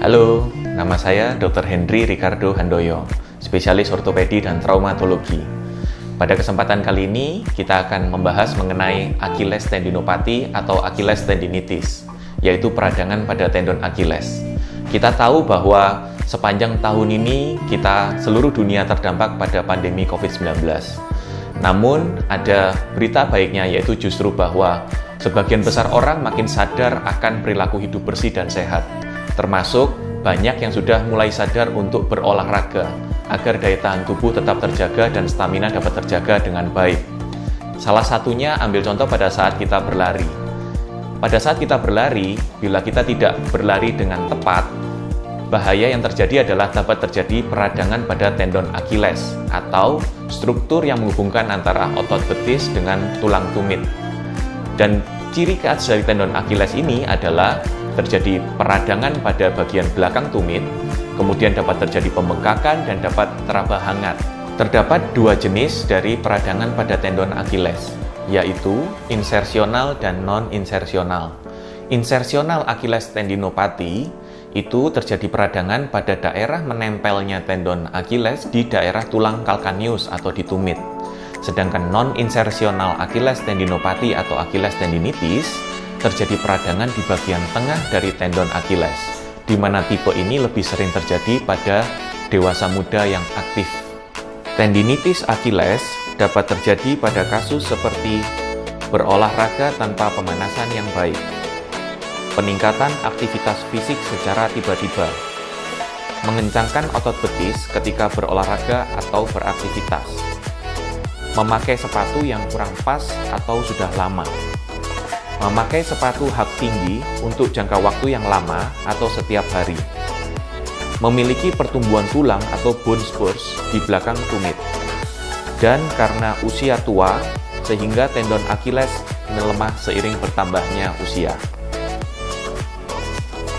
Halo, nama saya Dr. Hendry Ricardo Handoyo, spesialis ortopedi dan traumatologi. Pada kesempatan kali ini, kita akan membahas mengenai Achilles tendinopati atau Achilles tendinitis, yaitu peradangan pada tendon Achilles. Kita tahu bahwa sepanjang tahun ini, seluruh dunia terdampak pada pandemi COVID-19. Namun, ada berita baiknya, yaitu justru bahwa sebagian besar orang makin sadar akan perilaku hidup bersih dan sehat. Termasuk banyak yang sudah mulai sadar untuk berolahraga agar daya tahan tubuh tetap terjaga dan stamina dapat terjaga dengan baik. Salah satunya ambil contoh pada saat kita berlari. Pada saat kita berlari, bila kita tidak berlari dengan tepat, bahaya yang terjadi adalah dapat terjadi peradangan pada tendon Achilles atau struktur yang menghubungkan antara otot betis dengan tulang tumit. Dan ciri khas dari tendon Achilles ini adalah terjadi peradangan pada bagian belakang tumit, kemudian dapat terjadi pembengkakan dan dapat teraba hangat. Terdapat dua jenis dari peradangan pada tendon Achilles, yaitu insersional dan non-insersional. Insersional Achilles tendinopati itu terjadi peradangan pada daerah menempelnya tendon Achilles di daerah tulang calcaneus atau di tumit. Sedangkan non-insersional Achilles tendinopati atau Achilles tendinitis terjadi peradangan di bagian tengah dari tendon Achilles, di mana tipe ini lebih sering terjadi pada dewasa muda yang aktif. Tendinitis Achilles dapat terjadi pada kasus seperti berolahraga tanpa pemanasan yang baik, peningkatan aktivitas fisik secara tiba-tiba, mengencangkan otot betis ketika berolahraga atau beraktivitas, memakai sepatu yang kurang pas atau sudah lama, memakai sepatu hak tinggi untuk jangka waktu yang lama atau setiap hari, memiliki pertumbuhan tulang atau bone spurs di belakang tumit, dan karena usia tua sehingga tendon Achilles melemah seiring bertambahnya usia.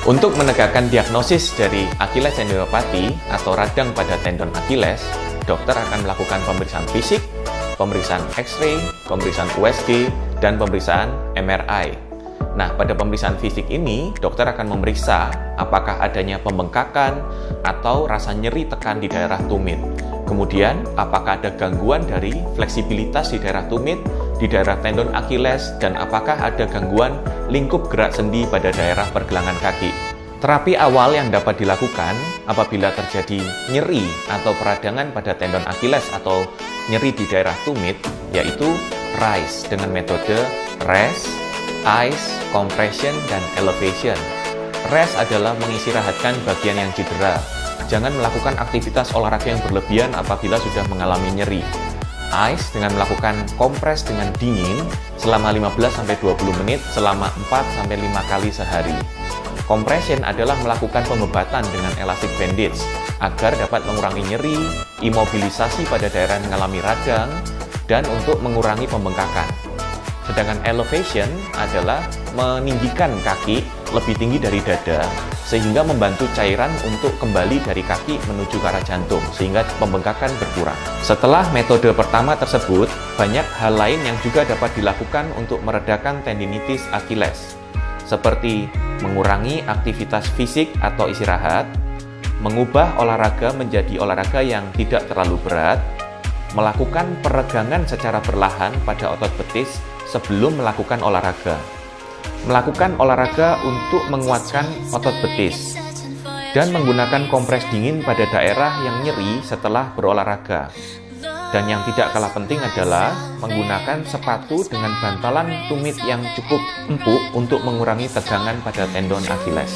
Untuk menegakkan diagnosis dari Achilles tendinopati atau radang pada tendon Achilles, dokter akan melakukan pemeriksaan fisik, pemeriksaan X-ray, pemeriksaan USG, dan pemeriksaan MRI. Nah, pada pemeriksaan fisik ini, dokter akan memeriksa apakah adanya pembengkakan atau rasa nyeri tekan di daerah tumit. Kemudian, apakah ada gangguan dari fleksibilitas di daerah tumit, di daerah tendon Achilles, dan apakah ada gangguan lingkup gerak sendi pada daerah pergelangan kaki. Terapi awal yang dapat dilakukan apabila terjadi nyeri atau peradangan pada tendon Achilles atau nyeri di daerah tumit, yaitu RICE dengan metode rest, ice, compression, dan elevation. Rest adalah mengistirahatkan bagian yang cedera. Jangan melakukan aktivitas olahraga yang berlebihan apabila sudah mengalami nyeri. Ice dengan melakukan kompres dengan dingin selama 15-20 menit selama 4-5 kali sehari. Compression adalah melakukan pembebatan dengan elastic bandage agar dapat mengurangi nyeri, imobilisasi pada daerah yang mengalami radang, dan untuk mengurangi pembengkakan. Sedangkan elevation adalah meninggikan kaki lebih tinggi dari dada sehingga membantu cairan untuk kembali dari kaki menuju ke arah jantung sehingga pembengkakan berkurang. Setelah metode pertama tersebut, banyak hal lain yang juga dapat dilakukan untuk meredakan tendinitis Achilles, seperti mengurangi aktivitas fisik atau istirahat, mengubah olahraga menjadi olahraga yang tidak terlalu berat, melakukan peregangan secara perlahan pada otot betis sebelum melakukan olahraga, melakukan olahraga untuk menguatkan otot betis, dan menggunakan kompres dingin pada daerah yang nyeri setelah berolahraga. Dan yang tidak kalah penting adalah menggunakan sepatu dengan bantalan tumit yang cukup empuk untuk mengurangi tegangan pada tendon Achilles.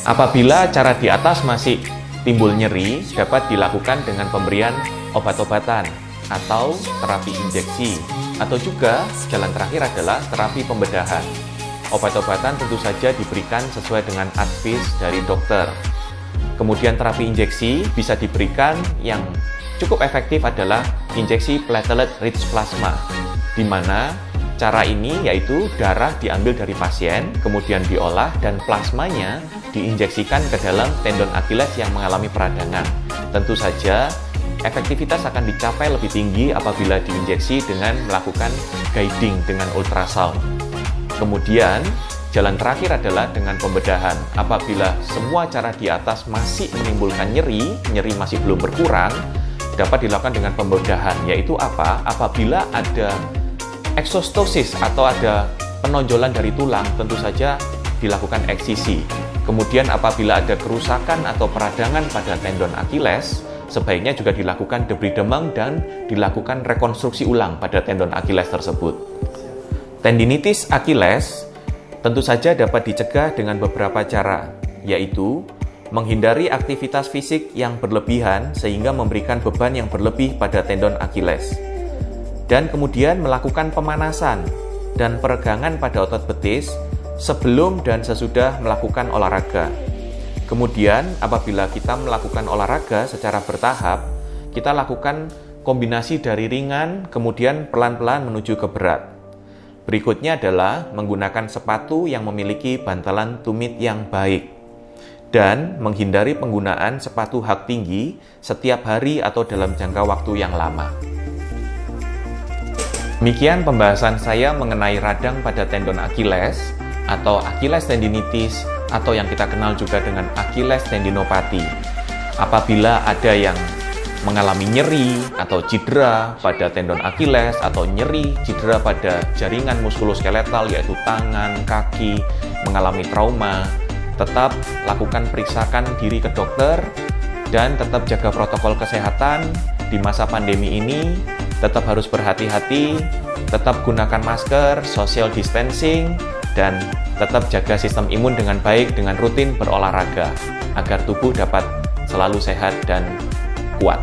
Apabila cara di atas masih timbul nyeri, dapat dilakukan dengan pemberian obat-obatan atau terapi injeksi, atau juga jalan terakhir adalah terapi pembedahan. Obat-obatan tentu saja diberikan sesuai dengan advice dari dokter. Kemudian terapi injeksi bisa diberikan, yang cukup efektif adalah injeksi platelet rich plasma, di mana cara ini yaitu darah diambil dari pasien, kemudian diolah dan plasmanya diinjeksikan ke dalam tendon Achilles yang mengalami peradangan. Tentu saja efektivitas akan dicapai lebih tinggi apabila diinjeksi dengan melakukan guiding dengan ultrasound. Kemudian Jalan terakhir adalah dengan pembedahan. Apabila semua cara di atas masih menimbulkan nyeri masih belum berkurang, dapat dilakukan dengan pembedahan, yaitu apa? Apabila ada eksostosis atau ada penonjolan dari tulang, tentu saja dilakukan eksisi. Kemudian apabila ada kerusakan atau peradangan pada tendon Achilles, sebaiknya juga dilakukan debridement dan dilakukan rekonstruksi ulang pada tendon Achilles tersebut. Tendinitis Achilles tentu saja dapat dicegah dengan beberapa cara, yaitu menghindari aktivitas fisik yang berlebihan sehingga memberikan beban yang berlebih pada tendon Achilles. Dan kemudian melakukan pemanasan dan peregangan pada otot betis sebelum dan sesudah melakukan olahraga. Kemudian apabila kita melakukan olahraga secara bertahap, kita lakukan kombinasi dari ringan kemudian pelan-pelan menuju ke berat. Berikutnya adalah menggunakan sepatu yang memiliki bantalan tumit yang baik dan menghindari penggunaan sepatu hak tinggi setiap hari atau dalam jangka waktu yang lama. Demikian pembahasan saya mengenai radang pada tendon Achilles atau Achilles tendinitis atau yang kita kenal juga dengan Achilles tendinopati. Apabila ada yang mengalami nyeri atau cedera pada tendon Achilles atau nyeri cedera pada jaringan muskuloskeletal yaitu tangan, kaki, mengalami trauma, tetap lakukan periksakan diri ke dokter dan tetap jaga protokol kesehatan di masa pandemi ini. Tetap harus berhati-hati, tetap gunakan masker, social distancing, dan tetap jaga sistem imun dengan baik dengan rutin berolahraga agar tubuh dapat selalu sehat dan kuat.